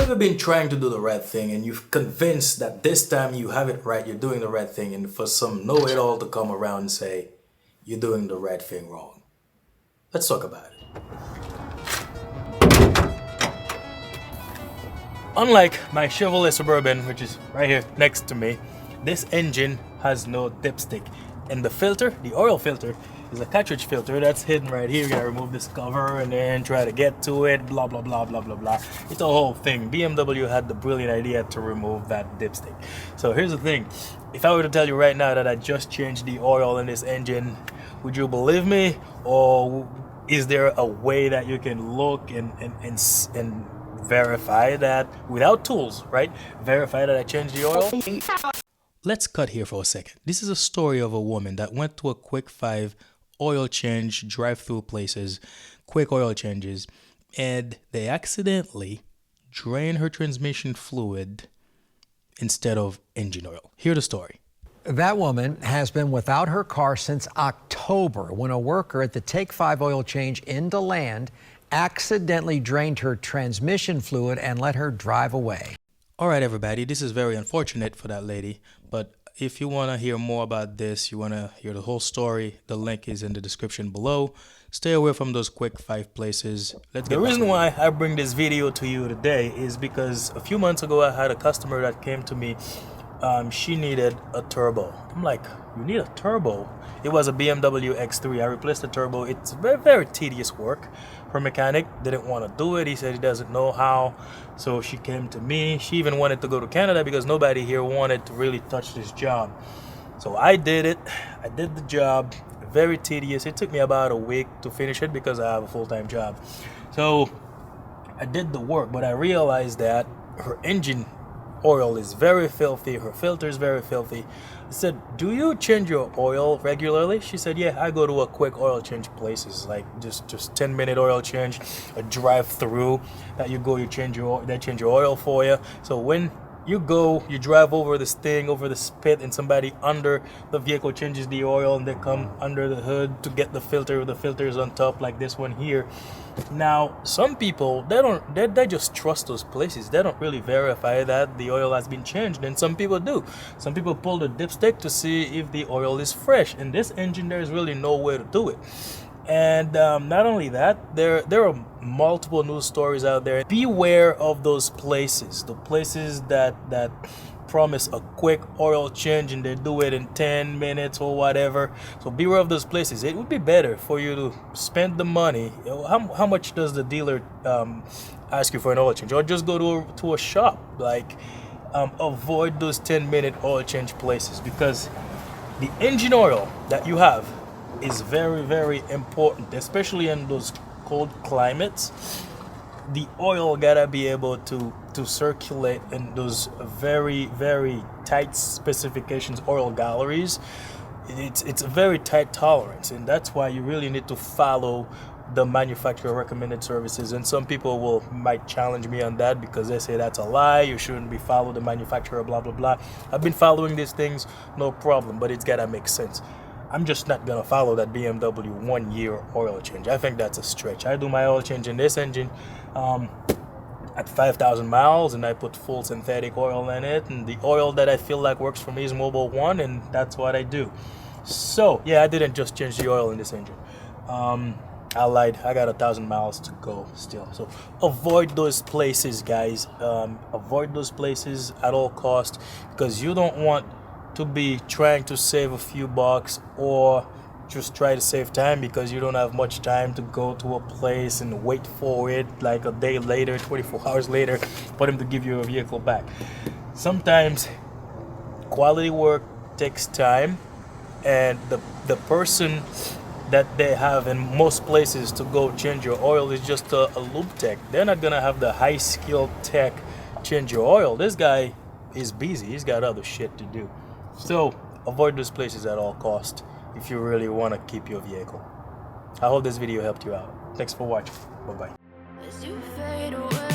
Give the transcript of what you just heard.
ever been trying to do the right thing and you've convinced that this time you have it right, you're doing the right thing, and for some know-it-all to come around and say, you're doing the right thing wrong? Let's talk about it. Unlike my Chevrolet Suburban, which is right here next to me, this engine has no dipstick. And the filter, the oil filter, is a cartridge filter that's hidden right here. You gotta remove this cover and then try to get to it, blah, blah, blah, blah, blah, blah. It's a whole thing. BMW had the brilliant idea to remove that dipstick. So here's the thing. If I were to tell you right now that I just changed the oil in this engine, would you believe me? Or is there a way that you can look and verify that without tools, right? Verify that I changed the oil? Let's cut here for a second. This is a story of a woman that went to a quick 5 oil change drive-through places, quick oil changes, and they accidentally drained her transmission fluid instead of engine oil. Hear the story. That woman has been without her car since October when a worker at the Take 5 oil change in DeLand accidentally drained her transmission fluid and let her drive away. All right, everybody, this is very unfortunate for that lady, but if you want to hear more about this, you want to hear the whole story, the link is in the description below. Stay away from those quick 5 places. The reason why I bring this video to you today is because a few months ago I had a customer that came to me. She needed a turbo. I'm like, you need a turbo? It was a BMW X3. I replaced the turbo. It's very, very tedious work. Her mechanic didn't want to do it. He said he doesn't know how. So she came to me. She even wanted to go to Canada because nobody here wanted to really touch this job. So I did it. I did the job. Very tedious. It took me about a week to finish it because I have a full-time job. So I did the work, but I realized that her engine oil is very filthy. Her filter is very filthy. I said, do you change your oil regularly? She said, yeah, I go to a quick oil change places, like just 10-minute oil change, a drive-through that you go, you change your, they change your oil for you. So when you go, you drive over this thing, over the spit, and somebody under the vehicle changes the oil, and they come under the hood to get the filter. The filter is on top, like this one here. Now, some people, they just trust those places. They don't really verify that the oil has been changed, and some people do. Some people pull the dipstick to see if the oil is fresh. In this engine, there's really no way to do it. And not only that, there are multiple news stories out there. Beware of those places, the places that promise a quick oil change and they do it in 10 minutes or whatever. So beware of those places. It would be better for you to spend the money. How much does the dealer ask you for an oil change? Or just go to a shop. Like avoid those 10-minute oil change places, because the engine oil that you have is very, very important, especially in those cold climates. The oil gotta be able to circulate in those very, very tight specifications oil galleries. It's a very tight tolerance, and that's why you really need to follow the manufacturer recommended services. And some people might challenge me on that because they say that's a lie, you shouldn't be following the manufacturer, blah blah blah. I've been following these things, no problem, but it's gotta make sense. I'm just not gonna follow that BMW 1-year oil change. I think that's a stretch. I do my oil change in this engine at 5,000 miles, and I put full synthetic oil in it, and the oil that I feel like works for me is Mobil 1, and that's what I do. So yeah, I didn't just change the oil in this engine. I lied. I got 1,000 miles to go still. So avoid those places, guys. Avoid those places at all costs, because you don't want to be trying to save a few bucks or just try to save time because you don't have much time to go to a place and wait for it like a day later, 24 hours later, for them to give you a vehicle back. Sometimes quality work takes time, and the person that they have in most places to go change your oil is just a lube tech. They're not gonna have the high skilled tech change your oil. This guy is busy, he's got other shit to do. So avoid those places at all costs if you really want to keep your vehicle. I hope this video helped you out. Thanks for watching. Bye bye.